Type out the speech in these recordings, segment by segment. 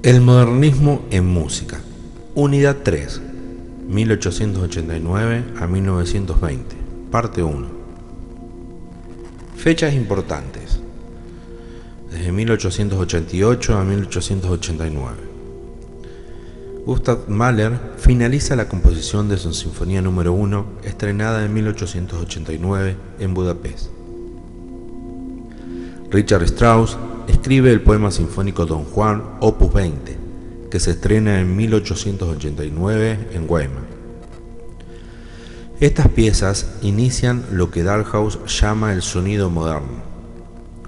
El modernismo en música. Unidad 3, 1889 a 1920, parte 1. Fechas importantes. Desde 1888 a 1889. Gustav Mahler finaliza la composición de su Sinfonía número 1, estrenada en 1889 en Budapest. Richard Strauss escribe el poema sinfónico Don Juan, opus 20, que se estrena en 1889 en Weimar. Estas piezas inician lo que Dalhaus llama el sonido moderno,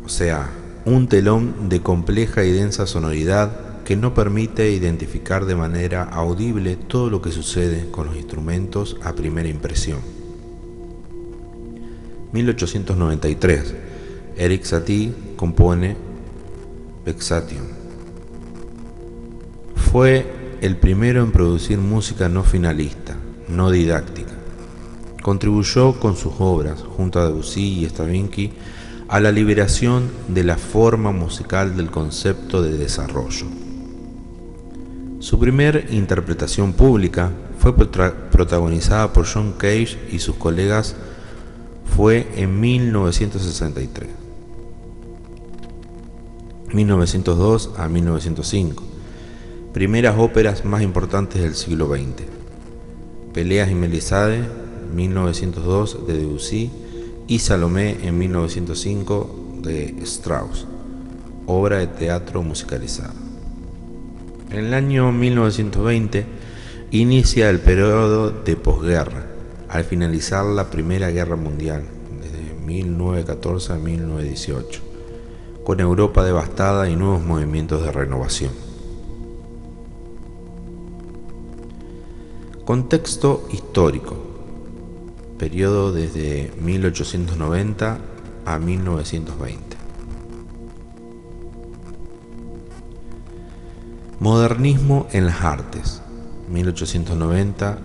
o sea, un telón de compleja y densa sonoridad que no permite identificar de manera audible todo lo que sucede con los instrumentos a primera impresión. 1893. Erik Satie compone Vexation. Fue el primero en producir música no finalista, no didáctica. Contribuyó con sus obras, junto a Debussy y Stravinsky, a la liberación de la forma musical del concepto de desarrollo. Su primer interpretación pública fue protagonizada por John Cage y sus colegas fue en 1963. 1902 a 1905. Primeras óperas más importantes del siglo XX. Peleas y Mélisande, 1902 de Debussy, y Salomé en 1905 de Strauss, obra de teatro musicalizada. En el año 1920 inicia el periodo de posguerra, al finalizar la Primera Guerra Mundial, desde 1914 a 1918, con Europa devastada y nuevos movimientos de renovación. Contexto histórico. Periodo desde 1890 a 1920. Modernismo en las artes, 1890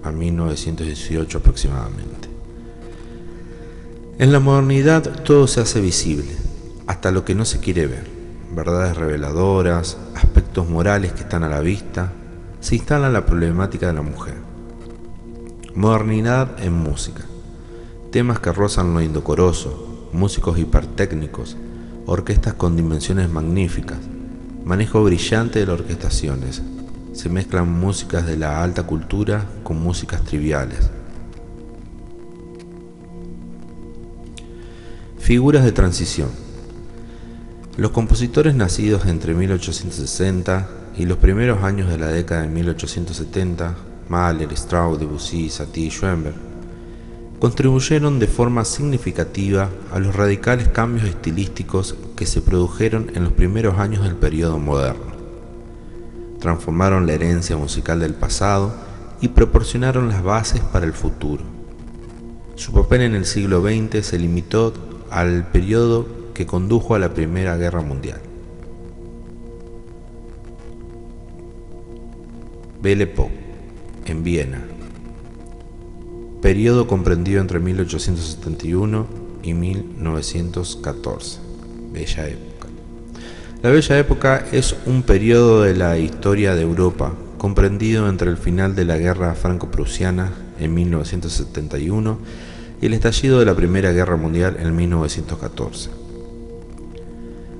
a 1918 aproximadamente. En la modernidad todo se hace visible, hasta lo que no se quiere ver. Verdades reveladoras, aspectos morales que están a la vista. Se instala la problemática de la mujer. Modernidad en música. Temas que rozan lo indecoroso, músicos hipertécnicos, orquestas con dimensiones magníficas, manejo brillante de las orquestaciones. Se mezclan músicas de la alta cultura con músicas triviales. Figuras de transición. Los compositores nacidos entre 1860 y los primeros años de la década de 1870, Mahler, Strauss, Debussy, Satie y Schoenberg, contribuyeron de forma significativa a los radicales cambios estilísticos que se produjeron en los primeros años del periodo moderno. Transformaron la herencia musical del pasado y proporcionaron las bases para el futuro. Su papel en el siglo XX se limitó al periodo que condujo a la Primera Guerra Mundial. Belle Époque, en Viena. Periodo comprendido entre 1871 y 1914. Bella Época. La Bella Época es un periodo de la historia de Europa comprendido entre el final de la Guerra Franco-Prusiana en 1971 y el estallido de la Primera Guerra Mundial en 1914.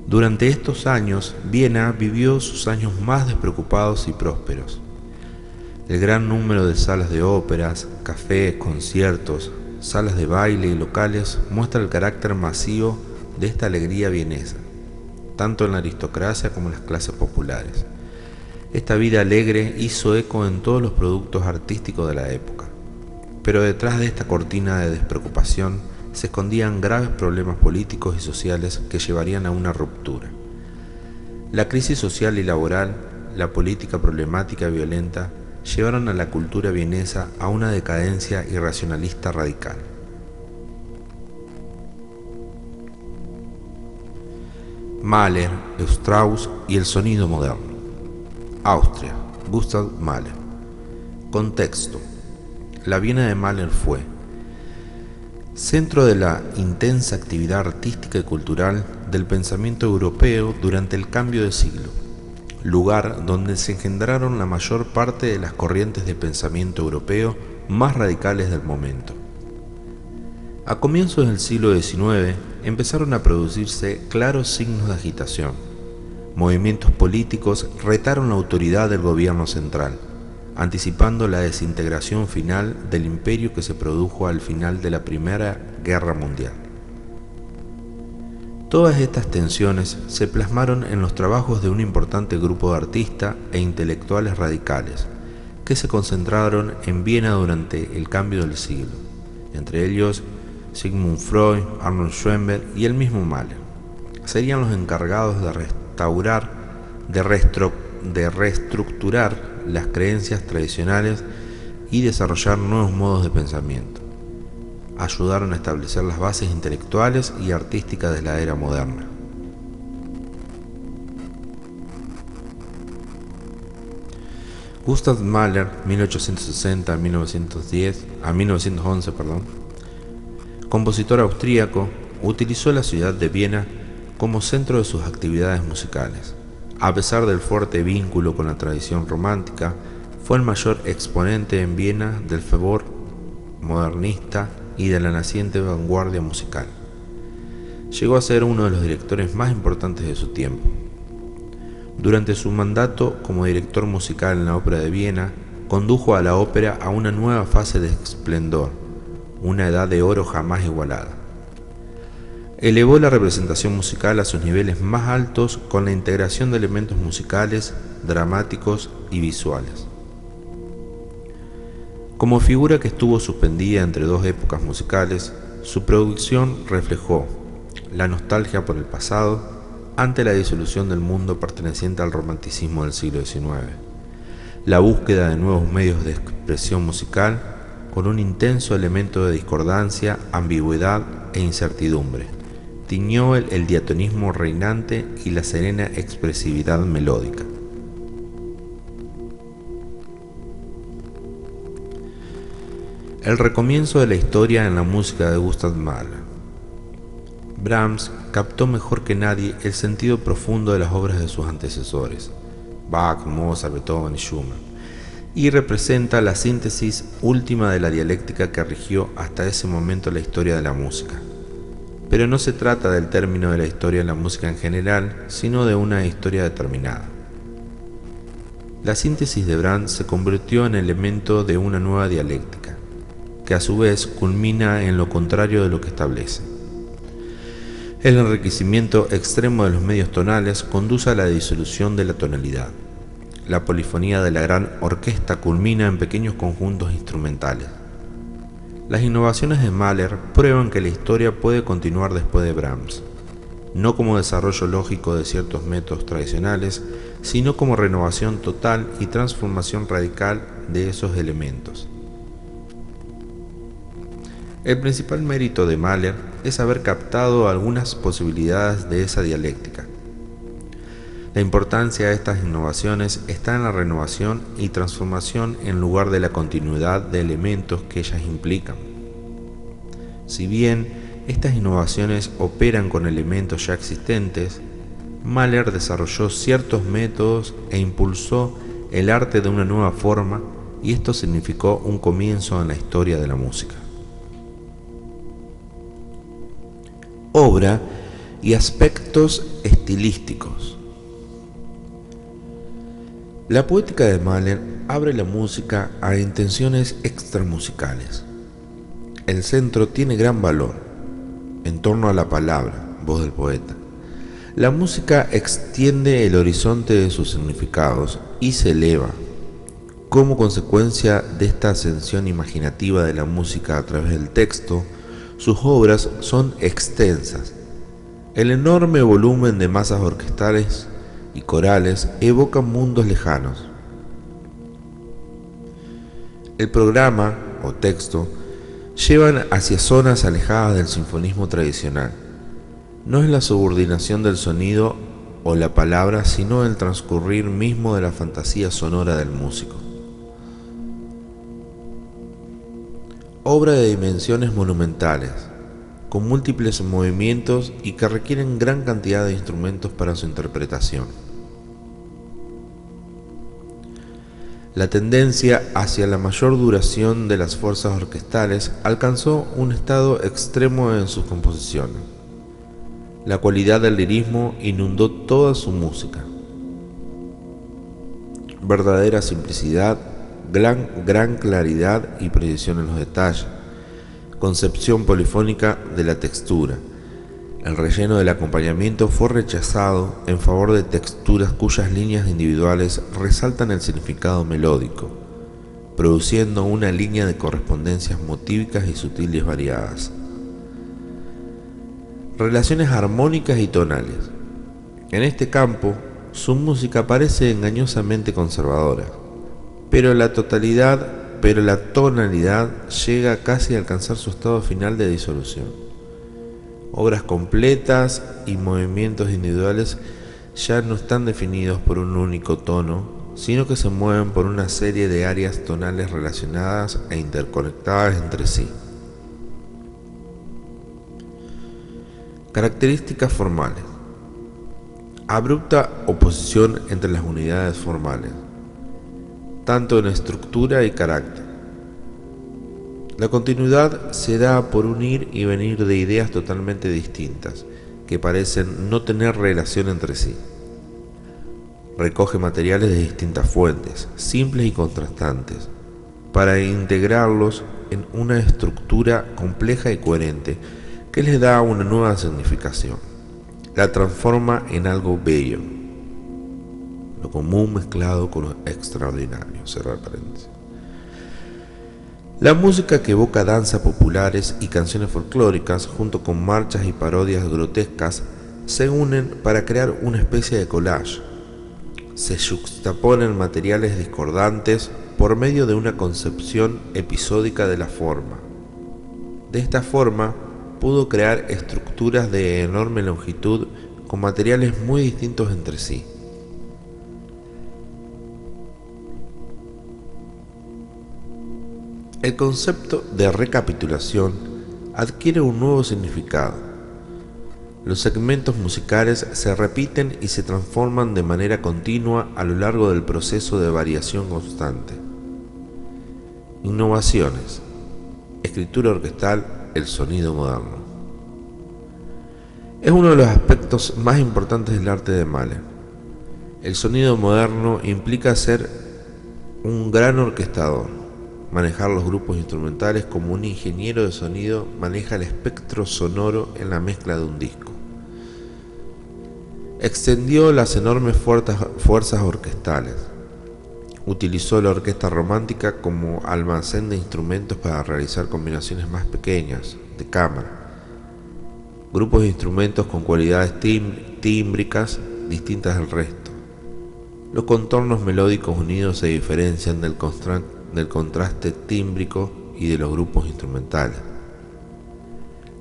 Durante estos años, Viena vivió sus años más despreocupados y prósperos. El gran número de salas de óperas, cafés, conciertos, salas de baile y locales muestra el carácter masivo de esta alegría vienesa, tanto en la aristocracia como en las clases populares. Esta vida alegre hizo eco en todos los productos artísticos de la época, pero detrás de esta cortina de despreocupación se escondían graves problemas políticos y sociales que llevarían a una ruptura. La crisis social y laboral, la política problemática y violenta, llevaron a la cultura vienesa a una decadencia irracionalista radical. Mahler, Strauss y el sonido moderno. Austria, Gustav Mahler. Contexto. La Viena de Mahler fue centro de la intensa actividad artística y cultural del pensamiento europeo durante el cambio de siglo. lugar donde se engendraron la mayor parte de las corrientes de pensamiento europeo más radicales del momento. A comienzos del siglo XIX empezaron a producirse claros signos de agitación. Movimientos políticos retaron la autoridad del gobierno central, anticipando la desintegración final del imperio que se produjo al final de la Primera Guerra Mundial. Todas estas tensiones se plasmaron en los trabajos de un importante grupo de artistas e intelectuales radicales que se concentraron en Viena durante el cambio del siglo, entre ellos Sigmund Freud, Arnold Schoenberg y el mismo Mahler. Serían los encargados de reestructurar las creencias tradicionales y desarrollar nuevos modos de pensamiento. Ayudaron a establecer las bases intelectuales y artísticas de la era moderna. Gustav Mahler, 1860-1911, compositor austríaco, utilizó la ciudad de Viena como centro de sus actividades musicales. A pesar del fuerte vínculo con la tradición romántica, fue el mayor exponente en Viena del fervor modernista y de la naciente vanguardia musical. Llegó a ser uno de los directores más importantes de su tiempo. Durante su mandato como director musical en la Ópera de Viena, condujo a la ópera a una nueva fase de esplendor, una edad de oro jamás igualada. Elevó la representación musical a sus niveles más altos con la integración de elementos musicales, dramáticos y visuales. Como figura que estuvo suspendida entre dos épocas musicales, su producción reflejó la nostalgia por el pasado ante la disolución del mundo perteneciente al romanticismo del siglo XIX, la búsqueda de nuevos medios de expresión musical con un intenso elemento de discordancia, ambigüedad e incertidumbre. Tiñó el diatonismo reinante y la serena expresividad melódica. El recomienzo de la historia en la música de Gustav Mahler. Brahms captó mejor que nadie el sentido profundo de las obras de sus antecesores, Bach, Mozart, Beethoven y Schumann, y representa la síntesis última de la dialéctica que rigió hasta ese momento la historia de la música. Pero no se trata del término de la historia de la música en general, sino de una historia determinada. La síntesis de Brahms se convirtió en elemento de una nueva dialéctica, que a su vez culmina en lo contrario de lo que establece. El enriquecimiento extremo de los medios tonales conduce a la disolución de la tonalidad. La polifonía de la gran orquesta culmina en pequeños conjuntos instrumentales. Las innovaciones de Mahler prueban que la historia puede continuar después de Brahms, no como desarrollo lógico de ciertos métodos tradicionales, sino como renovación total y transformación radical de esos elementos. El principal mérito de Mahler es haber captado algunas posibilidades de esa dialéctica. La importancia de estas innovaciones está en la renovación y transformación en lugar de la continuidad de elementos que ellas implican. Si bien estas innovaciones operan con elementos ya existentes, Mahler desarrolló ciertos métodos e impulsó el arte de una nueva forma, y esto significó un comienzo en la historia de la música. Obra y aspectos estilísticos. La poética de Mahler abre la música a intenciones extramusicales. El centro tiene gran valor, en torno a la palabra, voz del poeta. La música extiende el horizonte de sus significados y se eleva. Como consecuencia de esta ascensión imaginativa de la música a través del texto, sus obras son extensas. El enorme volumen de masas orquestales y corales evocan mundos lejanos. El programa o texto llevan hacia zonas alejadas del sinfonismo tradicional. No es la subordinación del sonido o la palabra, sino el transcurrir mismo de la fantasía sonora del músico. Obra de dimensiones monumentales, con múltiples movimientos y que requieren gran cantidad de instrumentos para su interpretación. La tendencia hacia la mayor duración de las fuerzas orquestales alcanzó un estado extremo en sus composiciones. La cualidad del lirismo inundó toda su música. Verdadera simplicidad, gran claridad y precisión en los detalles, concepción polifónica de la textura. El relleno del acompañamiento fue rechazado en favor de texturas cuyas líneas individuales resaltan el significado melódico, produciendo una línea de correspondencias motívicas y sutiles variadas. Relaciones armónicas y tonales. En este campo, su música parece engañosamente conservadora, pero la tonalidad llega casi a alcanzar su estado final de disolución. Obras completas y movimientos individuales ya no están definidos por un único tono, sino que se mueven por una serie de áreas tonales relacionadas e interconectadas entre sí. Características formales. Abrupta oposición entre las unidades formales, tanto en estructura y carácter. La continuidad se da por un ir y venir de ideas totalmente distintas, que parecen no tener relación entre sí. Recoge materiales de distintas fuentes, simples y contrastantes, para integrarlos en una estructura compleja y coherente que les da una nueva significación. La transforma en algo bello, lo común mezclado con lo extraordinario. Cerrar paréntesis. La música que evoca danzas populares y canciones folclóricas, junto con marchas y parodias grotescas, se unen para crear una especie de collage. Se juxtaponen materiales discordantes por medio de una concepción episódica de la forma. De esta forma, pudo crear estructuras de enorme longitud con materiales muy distintos entre sí. El concepto de recapitulación adquiere un nuevo significado. Los segmentos musicales se repiten y se transforman de manera continua a lo largo del proceso de variación constante. Innovaciones. Escritura orquestal, el sonido moderno. Es uno de los aspectos más importantes del arte de Mahler. El sonido moderno implica ser un gran orquestador, manejar los grupos instrumentales como un ingeniero de sonido maneja el espectro sonoro en la mezcla de un disco. Extendió las enormes fuerzas orquestales. Utilizó la orquesta romántica como almacén de instrumentos para realizar combinaciones más pequeñas, de cámara. Grupos de instrumentos con cualidades tímbricas distintas del resto. Los contornos melódicos unidos se diferencian del contraste tímbrico y de los grupos instrumentales.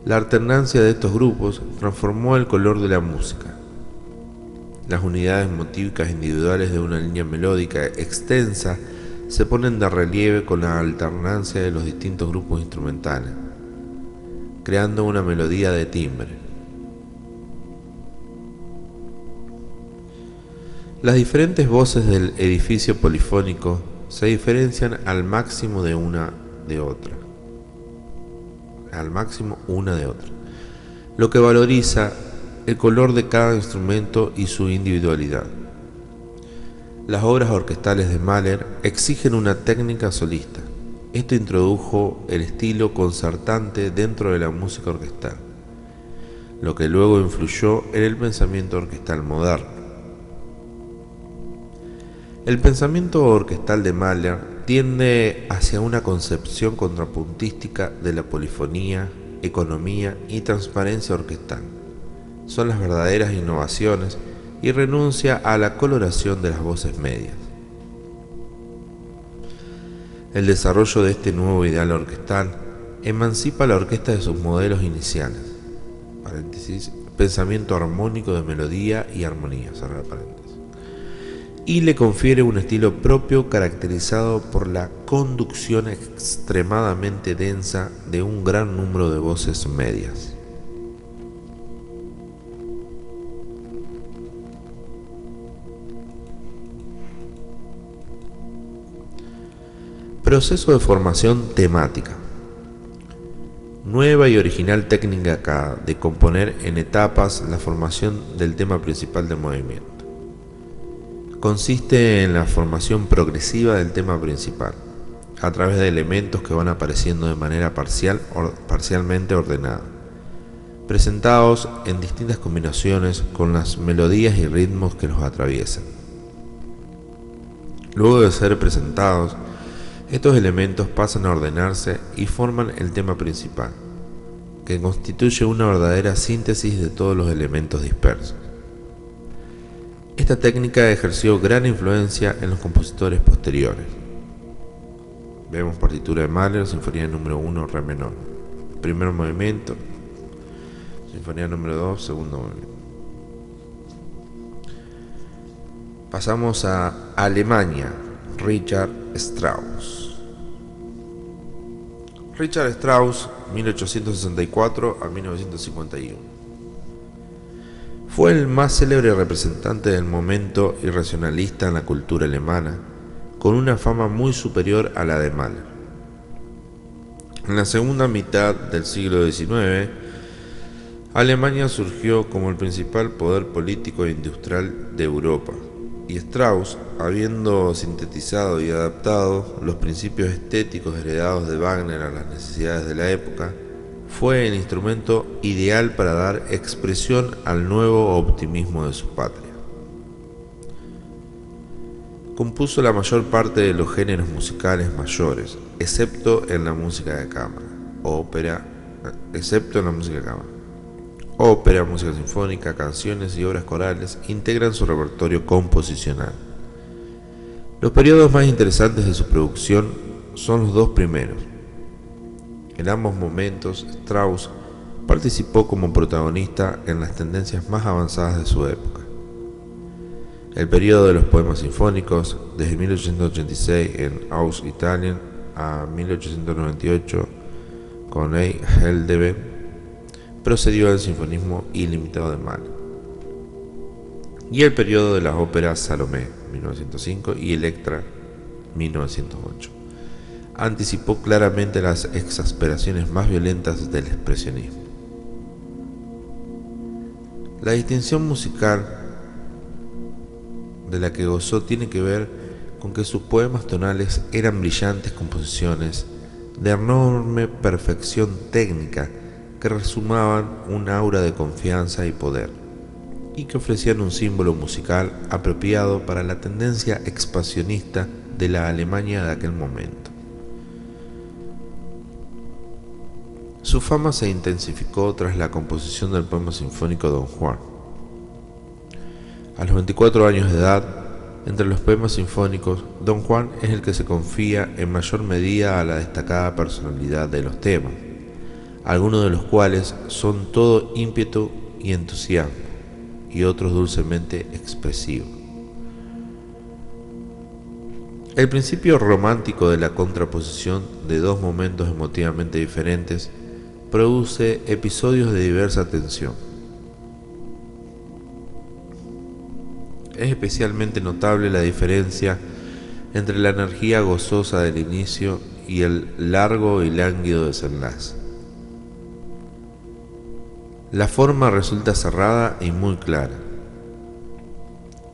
La alternancia de estos grupos transformó el color de la música. Las unidades motívicas individuales de una línea melódica extensa se ponen de relieve con la alternancia de los distintos grupos instrumentales, creando una melodía de timbre. Las diferentes voces del edificio polifónico se diferencian al máximo una de otra, lo que valoriza el color de cada instrumento y su individualidad. Las obras orquestales de Mahler exigen una técnica solista. Esto introdujo el estilo concertante dentro de la música orquestal, lo que luego influyó en el pensamiento orquestal moderno. El pensamiento orquestal de Mahler tiende hacia una concepción contrapuntística de la polifonía, economía y transparencia orquestal. Son las verdaderas innovaciones y renuncia a la coloración de las voces medias. El desarrollo de este nuevo ideal orquestal emancipa a la orquesta de sus modelos iniciales, pensamiento armónico de melodía y armonía, y le confiere un estilo propio caracterizado por la conducción extremadamente densa de un gran número de voces medias. Proceso de formación temática. Nueva y original técnica de componer en etapas la formación del tema principal del movimiento. Consiste en la formación progresiva del tema principal, a través de elementos que van apareciendo de manera parcialmente ordenada, presentados en distintas combinaciones con las melodías y ritmos que los atraviesan. Luego de ser presentados, estos elementos pasan a ordenarse y forman el tema principal, que constituye una verdadera síntesis de todos los elementos dispersos. Esta técnica ejerció gran influencia en los compositores posteriores. Vemos partitura de Mahler, Sinfonía número 1, Re menor. Primer movimiento, Sinfonía número 2, segundo movimiento. Pasamos a Alemania, Richard Strauss. Richard Strauss, 1864 a 1951. Fue el más célebre representante del momento irracionalista en la cultura alemana, con una fama muy superior a la de Mahler. En la segunda mitad del siglo XIX, Alemania surgió como el principal poder político e industrial de Europa, y Strauss, habiendo sintetizado y adaptado los principios estéticos heredados de Wagner a las necesidades de la época, fue el instrumento ideal para dar expresión al nuevo optimismo de su patria. Compuso la mayor parte de los géneros musicales mayores, excepto en la música de cámara, ópera, música sinfónica, canciones y obras corales integran su repertorio composicional. Los periodos más interesantes de su producción son los dos primeros. En ambos momentos, Strauss participó como protagonista en las tendencias más avanzadas de su época. El periodo de los poemas sinfónicos, desde 1886 en Aus Italien a 1898 con Ei Heldenberg, procedió al sinfonismo ilimitado de Mahler. Y el periodo de las óperas Salomé, 1905, y Electra, 1908. Anticipó claramente las exasperaciones más violentas del expresionismo. La distinción musical de la que gozó tiene que ver con que sus poemas tonales eran brillantes composiciones de enorme perfección técnica que resumaban un aura de confianza y poder, y que ofrecían un símbolo musical apropiado para la tendencia expansionista de la Alemania de aquel momento. Su fama se intensificó tras la composición del poema sinfónico Don Juan. A los 24 años de edad, entre los poemas sinfónicos, Don Juan es el que se confía en mayor medida a la destacada personalidad de los temas, algunos de los cuales son todo ímpetu y entusiasmo, y otros dulcemente expresivos. El principio romántico de la contraposición de dos momentos emotivamente diferentes produce episodios de diversa tensión. Es especialmente notable la diferencia entre la energía gozosa del inicio y el largo y lánguido desenlace. La forma resulta cerrada y muy clara.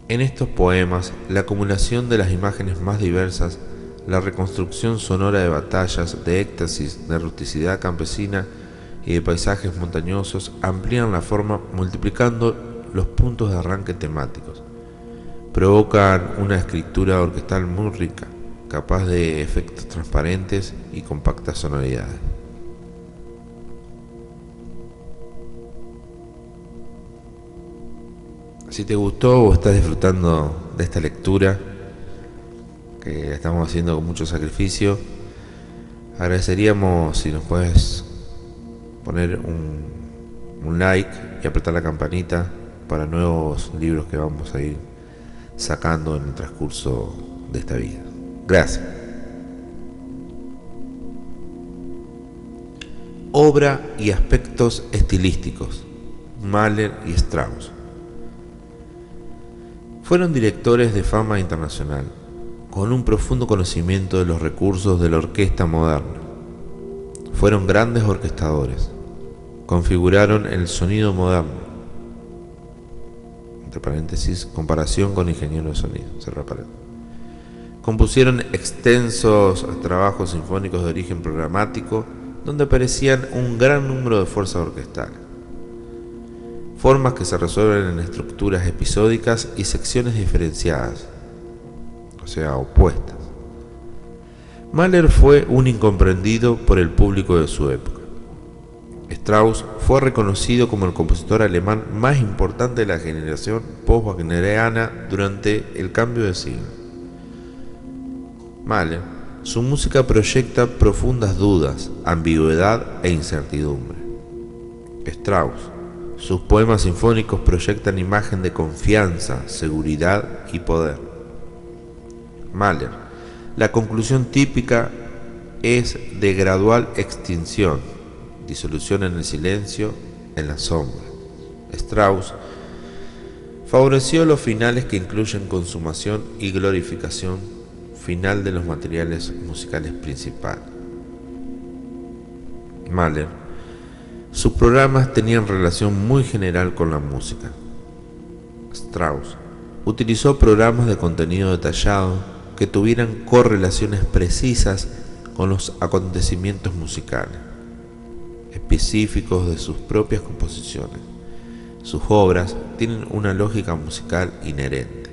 En estos poemas, la acumulación de las imágenes más diversas, la reconstrucción sonora de batallas, de éxtasis, de rusticidad campesina y de paisajes montañosos amplían la forma multiplicando los puntos de arranque temáticos. Provocan una escritura orquestal muy rica, capaz de efectos transparentes y compactas sonoridades. Si te gustó o estás disfrutando de esta lectura que estamos haciendo con mucho sacrificio, agradeceríamos si nos puedes poner un like y apretar la campanita para nuevos libros que vamos a ir sacando en el transcurso de esta vida. Gracias. Obra y aspectos estilísticos. Mahler y Strauss fueron directores de fama internacional. con un profundo conocimiento de los recursos de la orquesta moderna. Fueron grandes orquestadores, configuraron el sonido moderno, entre paréntesis, comparación con ingeniero de sonido, cerrar paréntesis. Compusieron extensos trabajos sinfónicos de origen programático, donde aparecían un gran número de fuerzas orquestales, formas que se resuelven en estructuras episódicas y secciones diferenciadas, o sea, opuestas. Mahler fue un incomprendido por el público de su época. Strauss fue reconocido como el compositor alemán más importante de la generación post-wagneriana durante el cambio de siglo. Mahler, su música proyecta profundas dudas, ambigüedad e incertidumbre. Strauss, sus poemas sinfónicos proyectan imagen de confianza, seguridad y poder. Mahler, la conclusión típica es de gradual extinción, disolución en el silencio, en la sombra. Strauss favoreció los finales que incluyen consumación y glorificación final de los materiales musicales principales. Mahler, sus programas tenían relación muy general con la música. Strauss utilizó programas de contenido detallado que tuvieran correlaciones precisas con los acontecimientos musicales específicos de sus propias composiciones. Sus obras tienen una lógica musical inherente.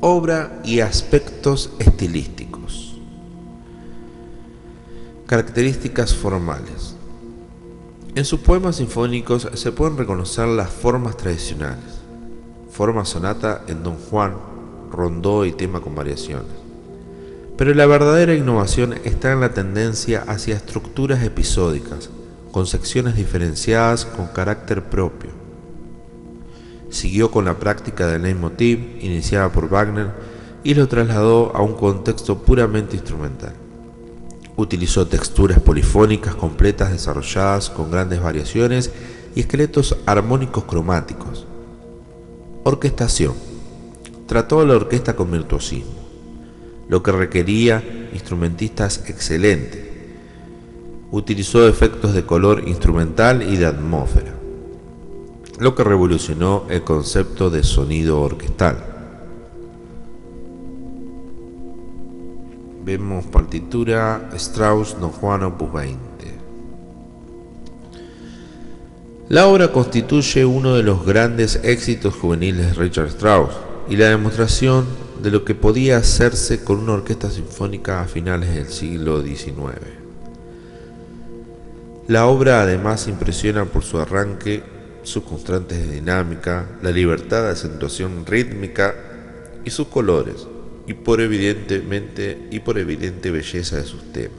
Obra y aspectos estilísticos. Características formales. En sus poemas sinfónicos se pueden reconocer las formas tradicionales: forma sonata en Don Juan, rondó y tema con variaciones. Pero la verdadera innovación está en la tendencia hacia estructuras episódicas, con secciones diferenciadas con carácter propio. Siguió con la práctica del leitmotiv iniciada por Wagner y lo trasladó a un contexto puramente instrumental. Utilizó texturas polifónicas completas desarrolladas con grandes variaciones y esqueletos armónicos cromáticos. Orquestación. Trató a la orquesta con virtuosismo, lo que requería instrumentistas excelentes. Utilizó efectos de color instrumental y de atmósfera, lo que revolucionó el concepto de sonido orquestal. Vemos partitura Strauss Don Juan Opus 20. La obra constituye uno de los grandes éxitos juveniles de Richard Strauss y la demostración de lo que podía hacerse con una orquesta sinfónica a finales del siglo XIX. La obra además impresiona por su arranque, sus constantes de dinámica, la libertad de acentuación rítmica y sus colores, y por evidente belleza de sus temas.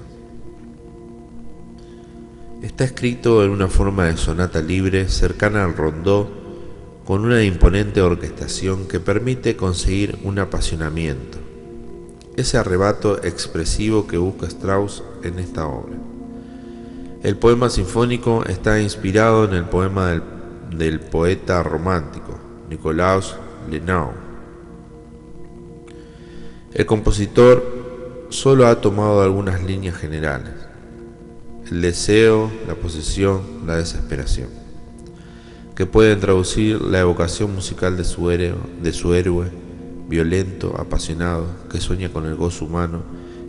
Está escrito en una forma de sonata libre cercana al rondó, con una imponente orquestación que permite conseguir un apasionamiento, ese arrebato expresivo que busca Strauss en esta obra. El poema sinfónico está inspirado en el poema del poeta romántico Nicolaus Lenau. El compositor solo ha tomado algunas líneas generales: el deseo, la posesión, la desesperación, que pueden traducir la evocación musical de su héroe violento, apasionado, que sueña con el gozo humano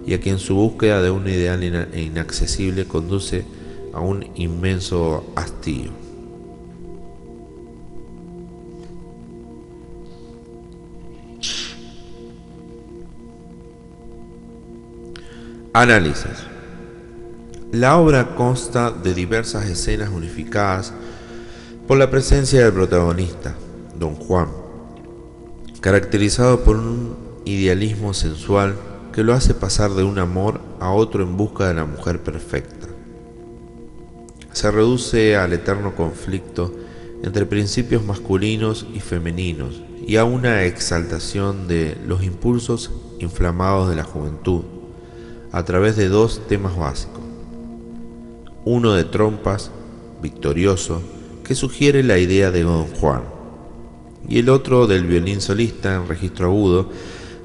y a quien su búsqueda de un ideal inaccesible conduce a un inmenso hastío. Análisis. La obra consta de diversas escenas unificadas por la presencia del protagonista, Don Juan, caracterizado por un idealismo sensual que lo hace pasar de un amor a otro en busca de la mujer perfecta. Se reduce al eterno conflicto entre principios masculinos y femeninos y a una exaltación de los impulsos inflamados de la juventud a través de dos temas básicos: uno de trompas, victorioso, que sugiere la idea de Don Juan, y el otro del violín solista en registro agudo,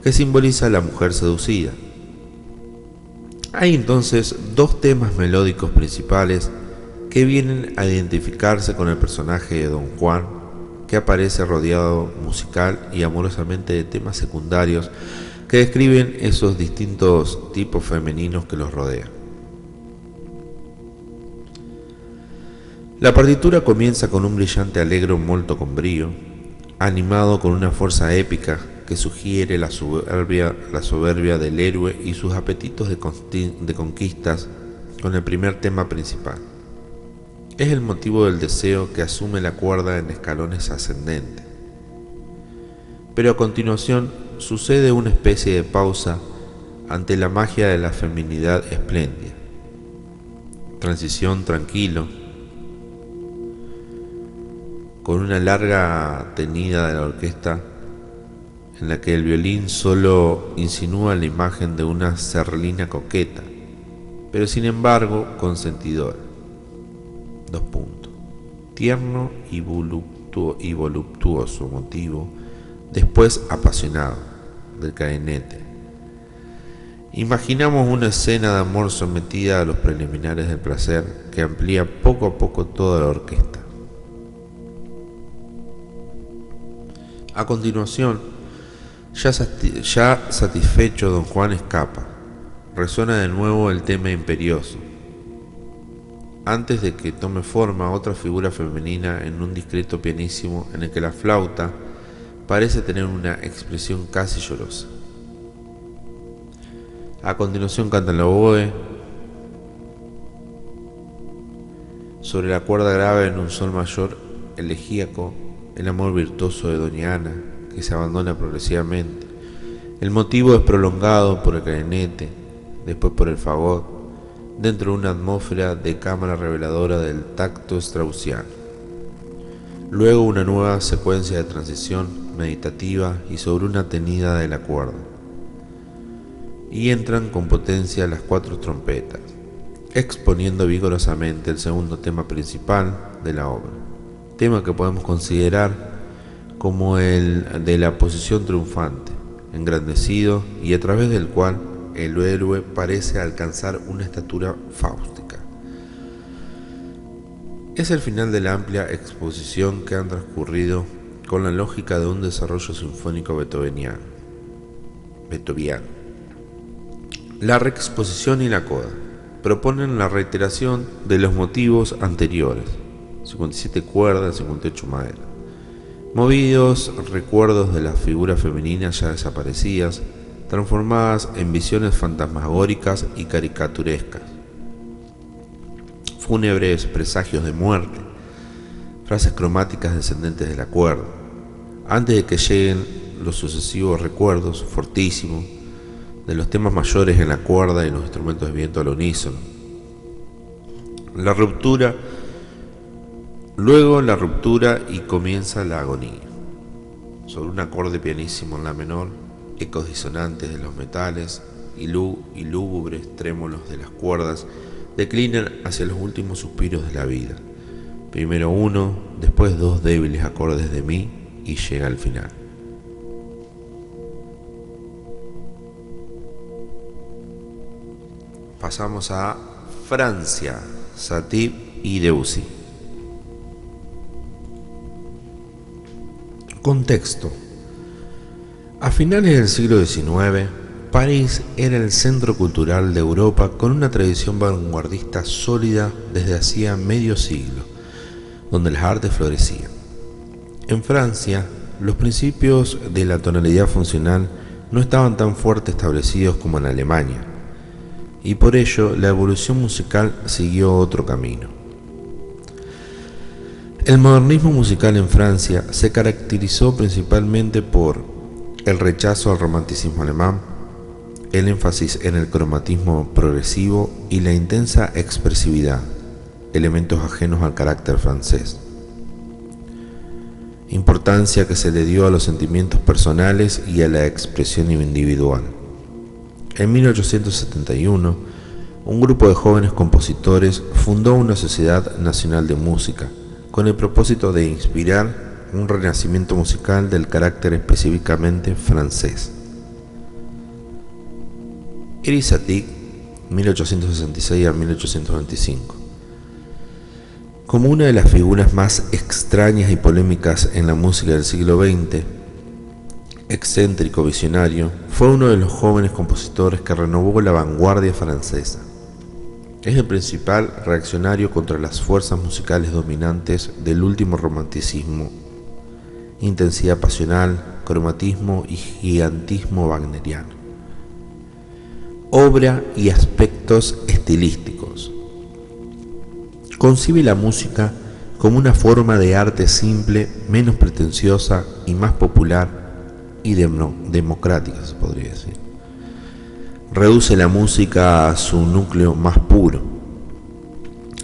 que simboliza a la mujer seducida. Hay entonces dos temas melódicos principales que vienen a identificarse con el personaje de Don Juan, que aparece rodeado musical y amorosamente de temas secundarios que describen esos distintos tipos femeninos que los rodean. La partitura comienza con un brillante allegro molto con brío, animado con una fuerza épica que sugiere la soberbia del héroe y sus apetitos de conquistas con el primer tema principal. Es el motivo del deseo que asume la cuerda en escalones ascendentes. Pero a continuación sucede una especie de pausa ante la magia de la feminidad espléndida. Transición tranquilo, con una larga tenida de la orquesta en la que el violín solo insinúa la imagen de una serlina coqueta, pero sin embargo consentidora. Tierno y voluptuoso motivo, después apasionado, del clarinete. Imaginamos una escena de amor sometida a los preliminares del placer que amplía poco a poco toda la orquesta. A continuación, ya satisfecho, Don Juan escapa. Resuena de nuevo el tema imperioso, antes de que tome forma otra figura femenina en un discreto pianísimo en el que la flauta parece tener una expresión casi llorosa. A continuación canta el oboe sobre la cuerda grave en un sol mayor elegíaco, el amor virtuoso de Doña Ana, que se abandona progresivamente. El motivo es prolongado por el clarinete, después por el fagot, dentro de una atmósfera de cámara reveladora del tacto straussiano. Luego una nueva secuencia de transición meditativa y sobre una tenida de la cuerda. Y entran con potencia las cuatro trompetas, exponiendo vigorosamente el segundo tema principal de la obra, tema que podemos considerar como el de la posición triunfante, engrandecido y a través del cual el héroe parece alcanzar una estatura fáustica. Es el final de la amplia exposición que han transcurrido con la lógica de un desarrollo sinfónico beethoveniano. La reexposición y la coda proponen la reiteración de los motivos anteriores, 57 cuerdas, 58 madera, movidos recuerdos de las figuras femeninas ya desaparecidas, transformadas en visiones fantasmagóricas y caricaturescas, fúnebres presagios de muerte, frases cromáticas descendentes de la cuerda, antes de que lleguen los sucesivos recuerdos fortísimos de los temas mayores en la cuerda y los instrumentos de viento al unísono. Luego la ruptura y comienza la agonía. Sobre un acorde pianísimo en la menor, ecos disonantes de los metales y lúgubres trémolos de las cuerdas declinan hacia los últimos suspiros de la vida. Primero uno, después dos débiles acordes de mi y llega al final. Pasamos a Francia, Satie y Debussy. Contexto. A finales del siglo XIX, París era el centro cultural de Europa con una tradición vanguardista sólida desde hacía medio siglo, donde las artes florecían. En Francia, los principios de la tonalidad funcional no estaban tan fuerte establecidos como en Alemania, y por ello la evolución musical siguió otro camino. El modernismo musical en Francia se caracterizó principalmente por el rechazo al romanticismo alemán, el énfasis en el cromatismo progresivo y la intensa expresividad, elementos ajenos al carácter francés. Importancia que se le dio a los sentimientos personales y a la expresión individual. En 1871, un grupo de jóvenes compositores fundó una Sociedad Nacional de Música, con el propósito de inspirar un renacimiento musical del carácter específicamente francés. Erik Satie, 1866 a 1825. Como una de las figuras más extrañas y polémicas en la música del siglo XX, excéntrico, visionario, fue uno de los jóvenes compositores que renovó la vanguardia francesa. Es el principal reaccionario contra las fuerzas musicales dominantes del último romanticismo, intensidad pasional, cromatismo y gigantismo wagneriano. Obra y aspectos estilísticos. Concibe la música como una forma de arte simple, menos pretenciosa y más popular y democrática, se podría decir. Reduce la música a su núcleo más puro,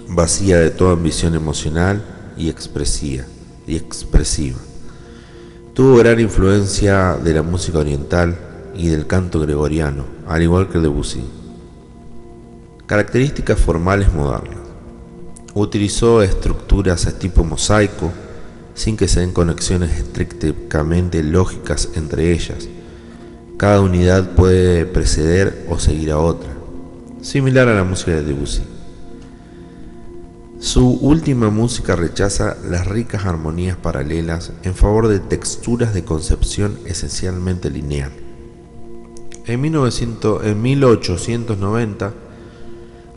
vacía de toda ambición emocional y expresiva. Tuvo gran influencia de la música oriental y del canto gregoriano, al igual que Debussy. Características formales modernas. Utilizó estructuras de tipo mosaico, sin que se den conexiones estrictamente lógicas entre ellas. Cada unidad puede preceder o seguir a otra, similar a la música de Debussy. Su última música rechaza las ricas armonías paralelas en favor de texturas de concepción esencialmente lineal. En 1890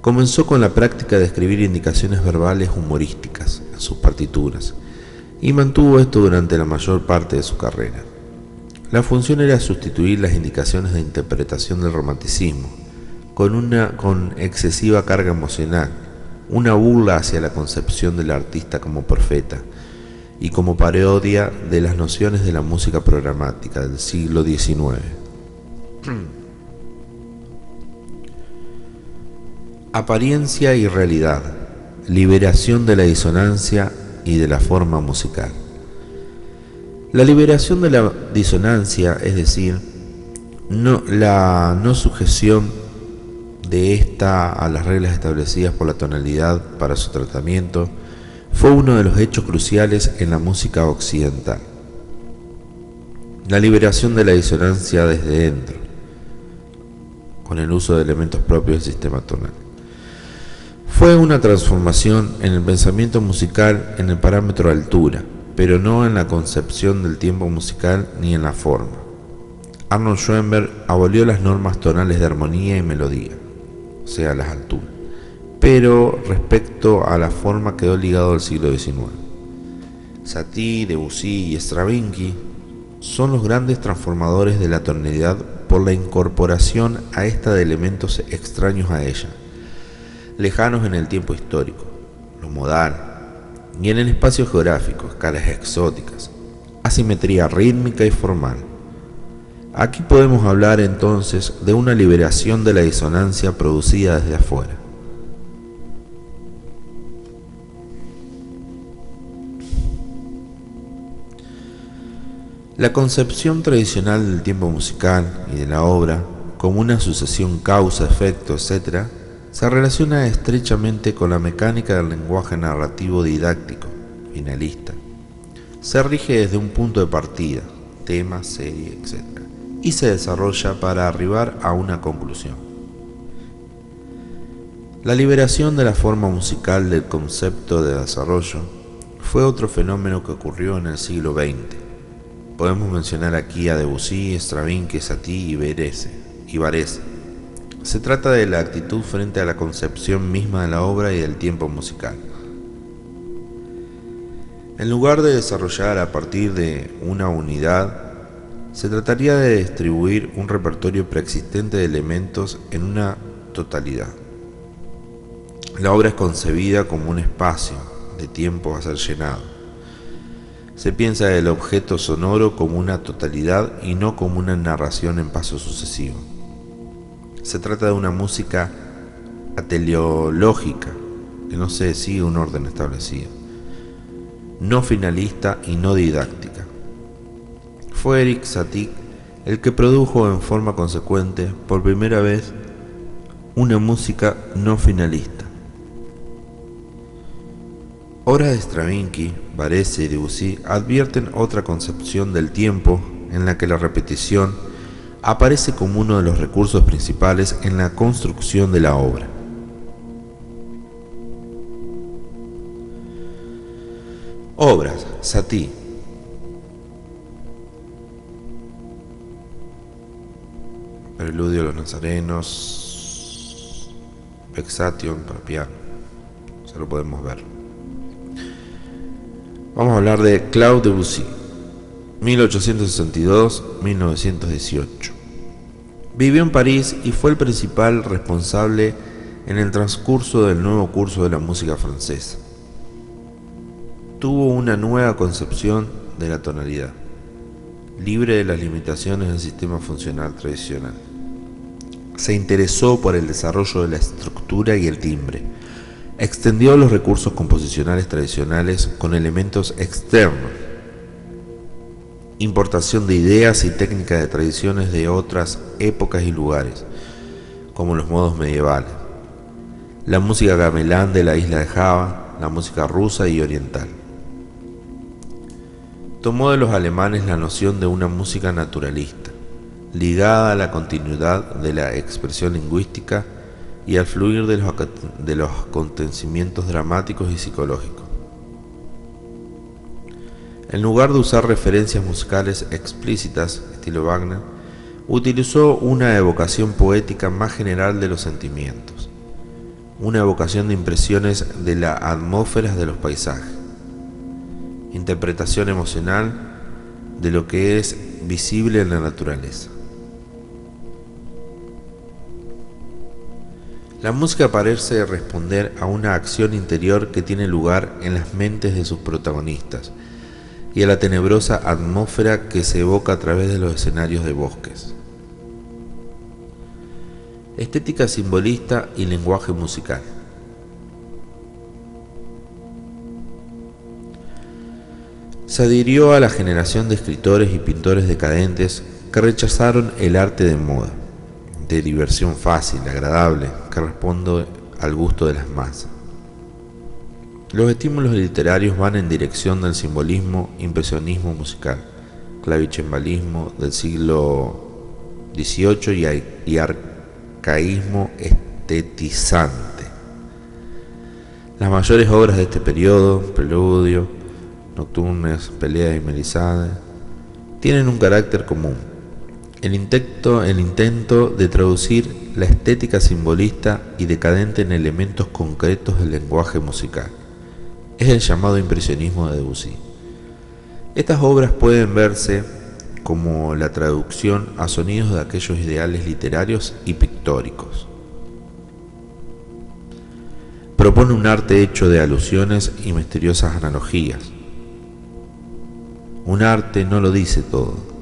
comenzó con la práctica de escribir indicaciones verbales humorísticas en sus partituras y mantuvo esto durante la mayor parte de su carrera. La función era sustituir las indicaciones de interpretación del romanticismo con excesiva carga emocional, una burla hacia la concepción del artista como profeta y como parodia de las nociones de la música programática del siglo XIX. Apariencia y realidad, liberación de la disonancia y de la forma musical. La liberación de la disonancia, es decir, la no sujeción de esta a las reglas establecidas por la tonalidad para su tratamiento, fue uno de los hechos cruciales en la música occidental. La liberación de la disonancia desde dentro, con el uso de elementos propios del sistema tonal. Fue una transformación en el pensamiento musical en el parámetro altura, pero no en la concepción del tiempo musical ni en la forma. Arnold Schoenberg abolió las normas tonales de armonía y melodía, o sea, las alturas, pero respecto a la forma quedó ligado al siglo XIX. Satie, Debussy y Stravinsky son los grandes transformadores de la tonalidad por la incorporación a esta de elementos extraños a ella, lejanos en el tiempo histórico, lo modal, y en el espacio geográfico, escalas exóticas, asimetría rítmica y formal. Aquí podemos hablar entonces de una liberación de la disonancia producida desde afuera. La concepción tradicional del tiempo musical y de la obra, como una sucesión causa, efecto, etc., se relaciona estrechamente con la mecánica del lenguaje narrativo didáctico, finalista. Se rige desde un punto de partida, tema, serie, etc., y se desarrolla para arribar a una conclusión. La liberación de la forma musical del concepto de desarrollo fue otro fenómeno que ocurrió en el siglo XX. Podemos mencionar aquí a Debussy, Stravinsky, Satie y Varese. Se trata de la actitud frente a la concepción misma de la obra y del tiempo musical. En lugar de desarrollar a partir de una unidad, se trataría de distribuir un repertorio preexistente de elementos en una totalidad. La obra es concebida como un espacio de tiempo a ser llenado. Se piensa del objeto sonoro como una totalidad y no como una narración en paso sucesivo. Se trata de una música ateleológica, que no se sigue un orden establecido, no finalista y no didáctica. Fue Erik Satie el que produjo en forma consecuente, por primera vez, una música no finalista. Obras de Stravinsky, Varese y Debussy advierten otra concepción del tiempo en la que la repetición aparece como uno de los recursos principales en la construcción de la obra. Obras: Satie, Preludio de los Nazarenos, Vexation para piano, ya lo podemos ver. Vamos a hablar de Claude Debussy, 1862-1918. Vivió en París y fue el principal responsable en el transcurso del nuevo curso de la música francesa. Tuvo una nueva concepción de la tonalidad, libre de las limitaciones del sistema funcional tradicional. Se interesó por el desarrollo de la estructura y el timbre. Extendió los recursos composicionales tradicionales con elementos externos, importación de ideas y técnicas de tradiciones de otras épocas y lugares, como los modos medievales, la música gamelán de la isla de Java, la música rusa y oriental. Tomó de los alemanes la noción de una música naturalista, ligada a la continuidad de la expresión lingüística y al fluir de los acontecimientos dramáticos y psicológicos. En lugar de usar referencias musicales explícitas, estilo Wagner, utilizó una evocación poética más general de los sentimientos, una evocación de impresiones de las atmósferas de los paisajes, interpretación emocional de lo que es visible en la naturaleza. La música parece responder a una acción interior que tiene lugar en las mentes de sus protagonistas y a la tenebrosa atmósfera que se evoca a través de los escenarios de bosques. Estética simbolista y lenguaje musical. Se adhirió a la generación de escritores y pintores decadentes que rechazaron el arte de moda, de diversión fácil, agradable, que responde al gusto de las masas. Los estímulos literarios van en dirección del simbolismo, impresionismo musical, clavicembalismo del siglo XVIII y arcaísmo estetizante. Las mayores obras de este periodo, Preludio, Nocturnes, Pelea y Mélisande, tienen un carácter común: el intento de traducir la estética simbolista y decadente en elementos concretos del lenguaje musical. Es el llamado impresionismo de Debussy. Estas obras pueden verse como la traducción a sonidos de aquellos ideales literarios y pictóricos. Propone un arte hecho de alusiones y misteriosas analogías. Un arte no lo dice todo.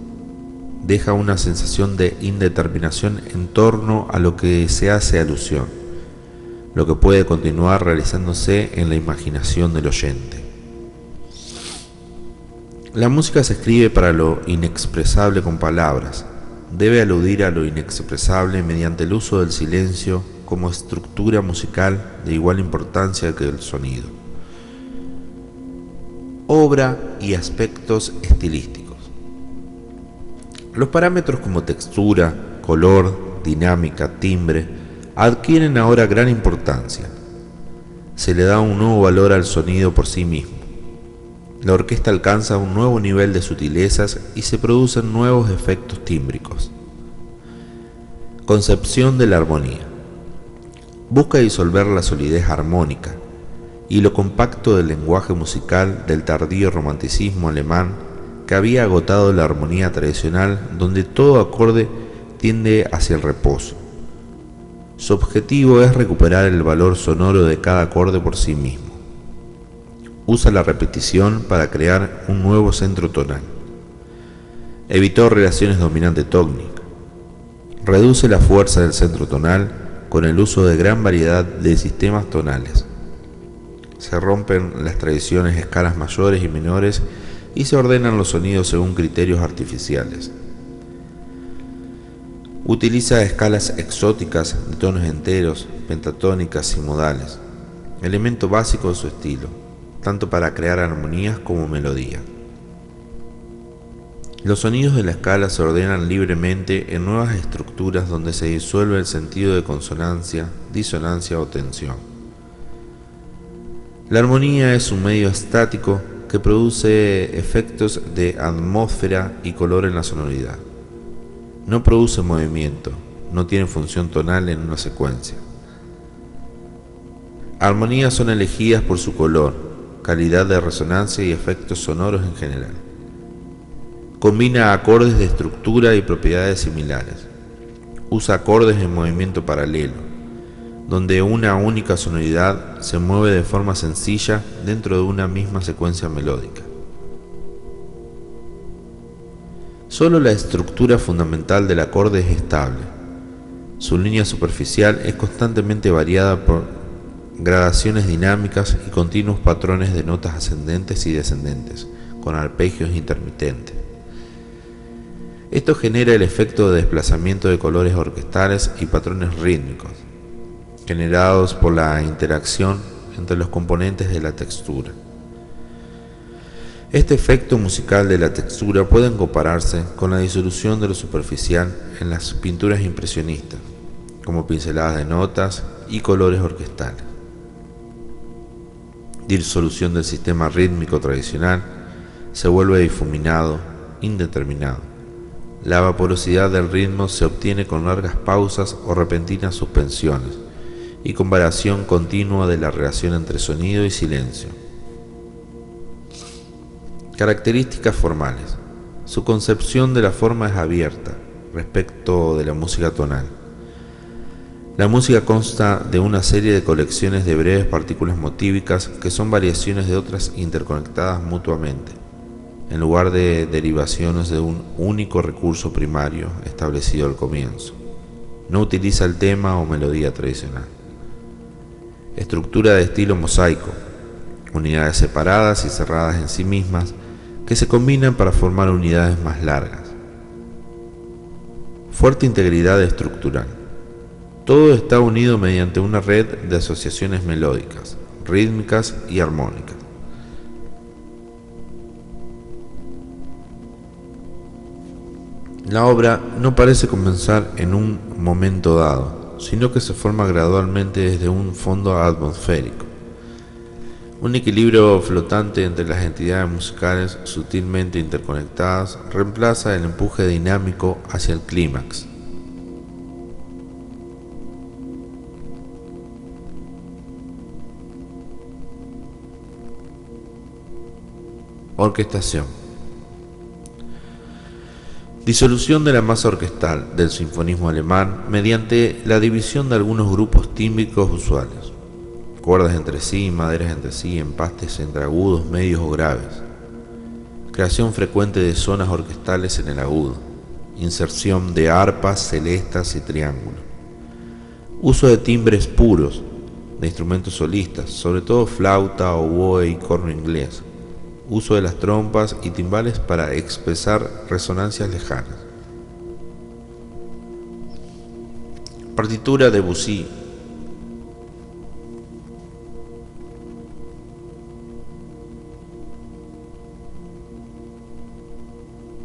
Deja una sensación de indeterminación en torno a lo que se hace alusión, lo que puede continuar realizándose en la imaginación del oyente. La música se escribe para lo inexpresable con palabras. Debe aludir a lo inexpresable mediante el uso del silencio como estructura musical de igual importancia que el sonido. Obra y aspectos estilísticos. Los parámetros como textura, color, dinámica, timbre, adquieren ahora gran importancia. Se le da un nuevo valor al sonido por sí mismo. La orquesta alcanza un nuevo nivel de sutilezas y se producen nuevos efectos tímbricos. Concepción de la armonía. Busca disolver la solidez armónica y lo compacto del lenguaje musical del tardío romanticismo alemán, que había agotado la armonía tradicional donde todo acorde tiende hacia el reposo. Su objetivo es recuperar el valor sonoro de cada acorde por sí mismo. Usa la repetición para crear un nuevo centro tonal. Evitó relaciones dominante-tónica. Reduce la fuerza del centro tonal con el uso de gran variedad de sistemas tonales. Se rompen las tradiciones escalas mayores y menores y se ordenan los sonidos según criterios artificiales. Utiliza escalas exóticas de tonos enteros, pentatónicas y modales, elemento básico de su estilo. tanto para crear armonías como melodías. Los sonidos de la escala se ordenan libremente en nuevas estructuras donde se disuelve el sentido de consonancia, disonancia o tensión. La armonía es un medio estático que produce efectos de atmósfera y color en la sonoridad. No produce movimiento, no tiene función tonal en una secuencia. Armonías son elegidas por su color, calidad de resonancia y efectos sonoros en general. Combina acordes de estructura y propiedades similares. Usa acordes en movimiento paralelo, donde una única sonoridad se mueve de forma sencilla dentro de una misma secuencia melódica. Solo la estructura fundamental del acorde es estable. Su línea superficial es constantemente variada por gradaciones dinámicas y continuos patrones de notas ascendentes y descendentes, con arpegios intermitentes. Esto genera el efecto de desplazamiento de colores orquestales y patrones rítmicos, generados por la interacción entre los componentes de la textura. Este efecto musical de la textura puede compararse con la disolución de lo superficial en las pinturas impresionistas, como pinceladas de notas y colores orquestales. Disolución del sistema rítmico tradicional se vuelve difuminado, indeterminado. La vaporosidad del ritmo se obtiene con largas pausas o repentinas suspensiones y con variación continua de la relación entre sonido y silencio. Características formales. Su concepción de la forma es abierta respecto de la música tonal. La música consta de una serie de colecciones de breves partículas motívicas que son variaciones de otras interconectadas mutuamente, en lugar de derivaciones de un único recurso primario establecido al comienzo. No utiliza el tema o melodía tradicional. Estructura de estilo mosaico, unidades separadas y cerradas en sí mismas que se combinan para formar unidades más largas. Fuerte integridad estructural. Todo está unido mediante una red de asociaciones melódicas, rítmicas y armónicas. La obra no parece comenzar en un momento dado, sino que se forma gradualmente desde un fondo atmosférico. Un equilibrio flotante entre las entidades musicales sutilmente interconectadas reemplaza el empuje dinámico hacia el clímax. Orquestación. Disolución de la masa orquestal del sinfonismo alemán mediante la división de algunos grupos tímbricos usuales, cuerdas entre sí, maderas entre sí, empastes entre agudos, medios o graves, creación frecuente de zonas orquestales en el agudo, inserción de arpas, celestas y triángulos, uso de timbres puros, de instrumentos solistas, sobre todo flauta, oboe y corno inglés, uso de las trompas y timbales para expresar resonancias lejanas. Partitura de Debussy.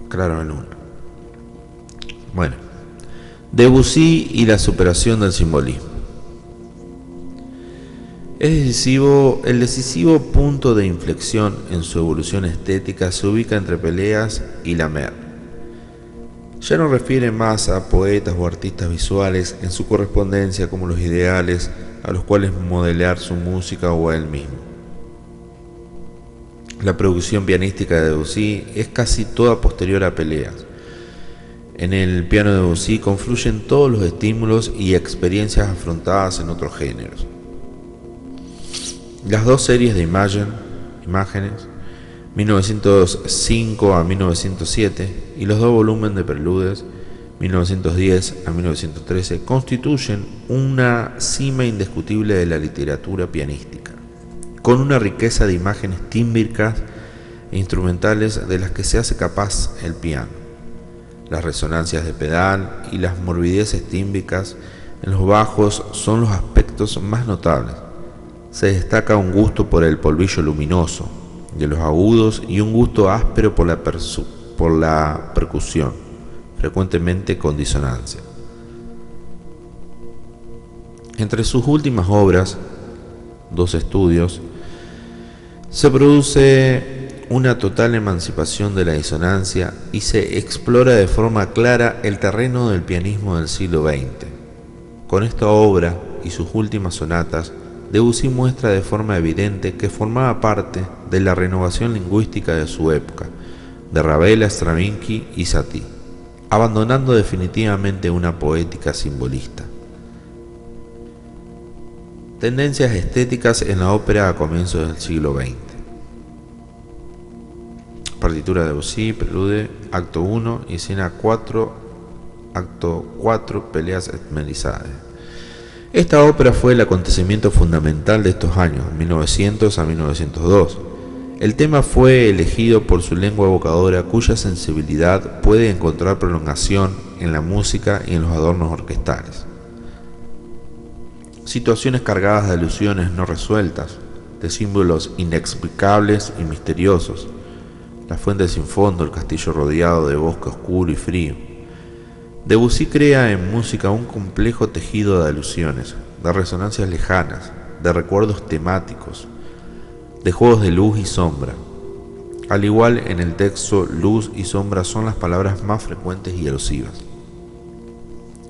Claro, en uno. Bueno, Debussy y la superación del simbolismo. El decisivo punto de inflexión en su evolución estética se ubica entre Peleas y La Mer. Ya no refiere más a poetas o artistas visuales en su correspondencia como los ideales a los cuales modelar su música o a él mismo. La producción pianística de Debussy es casi toda posterior a Peleas. En el piano de Debussy confluyen todos los estímulos y experiencias afrontadas en otros géneros. Las dos series de imágenes, 1905 a 1907, y los dos volúmenes de preludes, 1910 a 1913, constituyen una cima indiscutible de la literatura pianística, con una riqueza de imágenes tímbricas e instrumentales de las que se hace capaz el piano. Las resonancias de pedal y las morbideces tímbricas en los bajos son los aspectos más notables. se destaca un gusto por el polvillo luminoso de los agudos y un gusto áspero por la percusión, frecuentemente con disonancia. Entre sus últimas obras, 2 estudios, se produce una total emancipación de la disonancia y se explora de forma clara el terreno del pianismo del siglo XX. Con esta obra y sus últimas sonatas, Debussy muestra de forma evidente que formaba parte de la renovación lingüística de su época, de Ravel a Stravinsky y Satie, abandonando definitivamente una poética simbolista. Tendencias estéticas en la ópera a comienzos del siglo XX. Partitura de Debussy, Prelude, Acto 1 y Escena 4, Acto 4, Peleas et Mélisande. Esta ópera fue el acontecimiento fundamental de estos años, 1900 a 1902. El tema fue elegido por su lengua evocadora, cuya sensibilidad puede encontrar prolongación en la música y en los adornos orquestales. Situaciones cargadas de alusiones no resueltas, de símbolos inexplicables y misteriosos, la fuente sin fondo, el castillo rodeado de bosque oscuro y frío. Debussy crea en música un complejo tejido de alusiones, de resonancias lejanas, de recuerdos temáticos, de juegos de luz y sombra. Al igual en el texto, luz y sombra son las palabras más frecuentes y alusivas.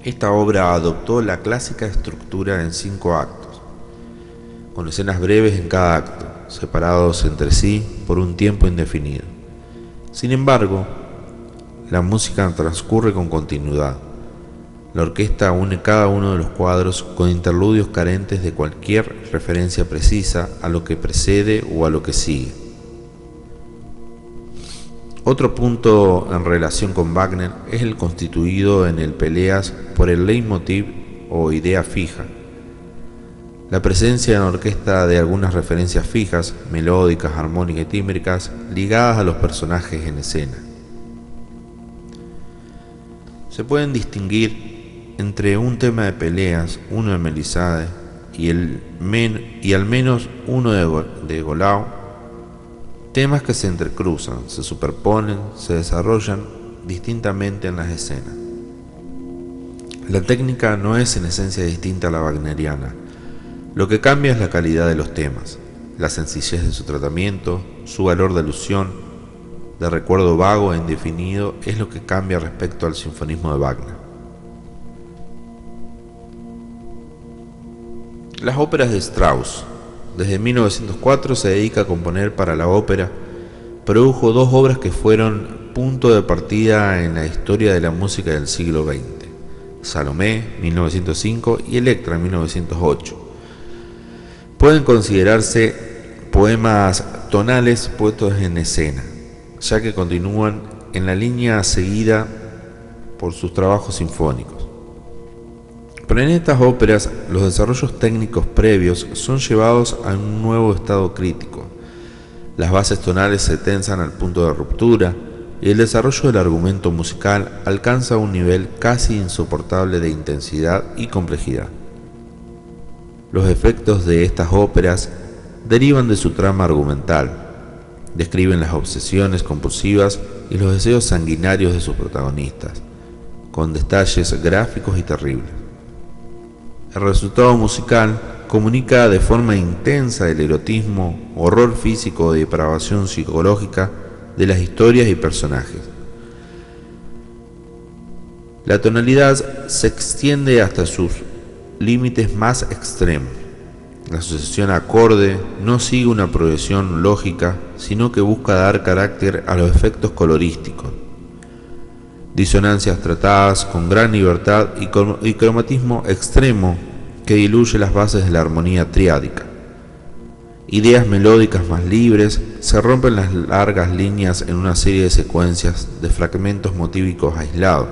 Esta obra adoptó la clásica estructura en 5 actos, con escenas breves en cada acto, separados entre sí por un tiempo indefinido. Sin embargo, la música transcurre con continuidad. La orquesta une cada uno de los cuadros con interludios carentes de cualquier referencia precisa a lo que precede o a lo que sigue. Otro punto en relación con Wagner es el constituido en el Peleas por el leitmotiv o idea fija. La presencia en la orquesta de algunas referencias fijas, melódicas, armónicas y tímbricas, ligadas a los personajes en escena. Se pueden distinguir entre un tema de Peleas, uno de Mélisande y al menos uno de Golau, temas que se entrecruzan, se superponen, se desarrollan distintamente en las escenas. La técnica no es en esencia distinta a la wagneriana. Lo que cambia es la calidad de los temas, la sencillez de su tratamiento, su valor de alusión, de recuerdo vago e indefinido es lo que cambia respecto al sinfonismo de Wagner. Las óperas de Strauss. Desde 1904 se dedica a componer para la ópera. Produjo 2 obras que fueron punto de partida en la historia de la música del siglo XX: Salomé, 1905, y Electra, 1908. Pueden considerarse poemas tonales puestos en escena, ya que continúan en la línea seguida por sus trabajos sinfónicos. Pero en estas óperas, los desarrollos técnicos previos son llevados a un nuevo estado crítico. Las bases tonales se tensan al punto de ruptura y el desarrollo del argumento musical alcanza un nivel casi insoportable de intensidad y complejidad. Los efectos de estas óperas derivan de su trama argumental, describen las obsesiones compulsivas y los deseos sanguinarios de sus protagonistas, con detalles gráficos y terribles. El resultado musical comunica de forma intensa el erotismo, horror físico y depravación psicológica de las historias y personajes. La tonalidad se extiende hasta sus límites más extremos. La sucesión acorde no sigue una progresión lógica, sino que busca dar carácter a los efectos colorísticos. Disonancias tratadas con gran libertad y cromatismo extremo que diluye las bases de la armonía triádica. Ideas melódicas más libres, se rompen las largas líneas en una serie de secuencias de fragmentos motívicos aislados.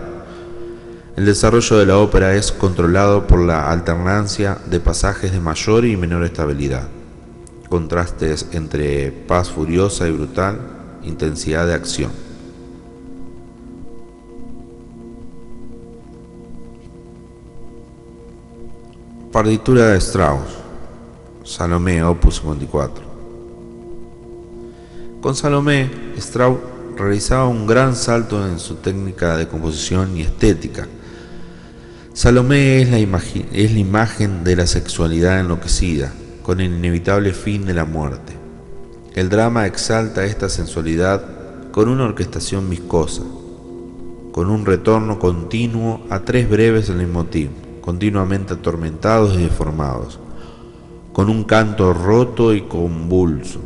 El desarrollo de la ópera es controlado por la alternancia de pasajes de mayor y menor estabilidad, contrastes entre paz furiosa y brutal, intensidad de acción. Partitura de Strauss. Salomé, opus 54. Con Salomé, Strauss realizaba un gran salto en su técnica de composición y estética. Salomé es la imagen de la sexualidad enloquecida, con el inevitable fin de la muerte. El drama exalta esta sensualidad con una orquestación viscosa, con un retorno continuo a tres breves leitmotiv, continuamente atormentados y deformados, con un canto roto y convulso.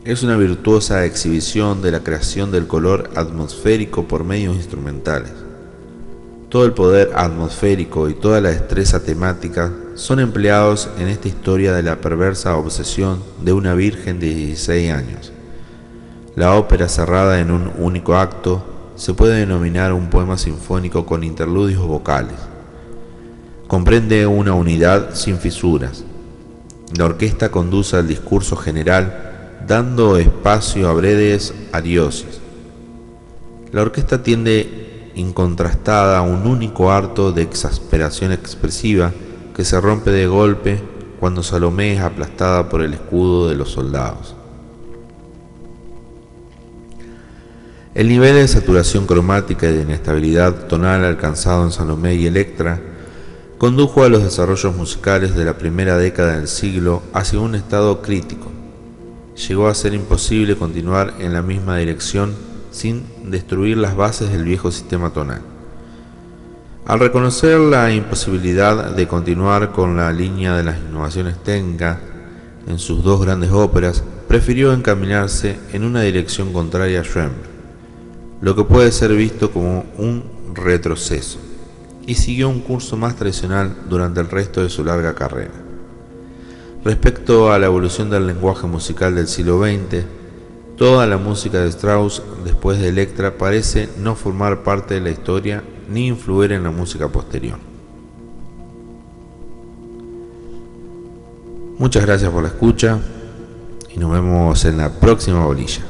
Es una virtuosa exhibición de la creación del color atmosférico por medios instrumentales. Todo el poder atmosférico y toda la destreza temática son empleados en esta historia de la perversa obsesión de una virgen de 16 años. La ópera, cerrada en un único acto, se puede denominar un poema sinfónico con interludios vocales. Comprende una unidad sin fisuras. La orquesta conduce al discurso general, dando espacio a breves ariosis. La orquesta tiende incontrastada a un único harto de exasperación expresiva que se rompe de golpe cuando Salomé es aplastada por el escudo de los soldados. El nivel de saturación cromática y de inestabilidad tonal alcanzado en Salomé y Electra condujo a los desarrollos musicales de la primera década del siglo hacia un estado crítico. Llegó a ser imposible continuar en la misma dirección sin destruir las bases del viejo sistema tonal. Al reconocer la imposibilidad de continuar con la línea de las innovaciones técnicas en sus dos grandes óperas, prefirió encaminarse en una dirección contraria a Schoenberg, lo que puede ser visto como un retroceso, y siguió un curso más tradicional durante el resto de su larga carrera. Respecto a la evolución del lenguaje musical del siglo XX, toda la música de Strauss después de Electra parece no formar parte de la historia ni influir en la música posterior. Muchas gracias por la escucha y nos vemos en la próxima bolilla.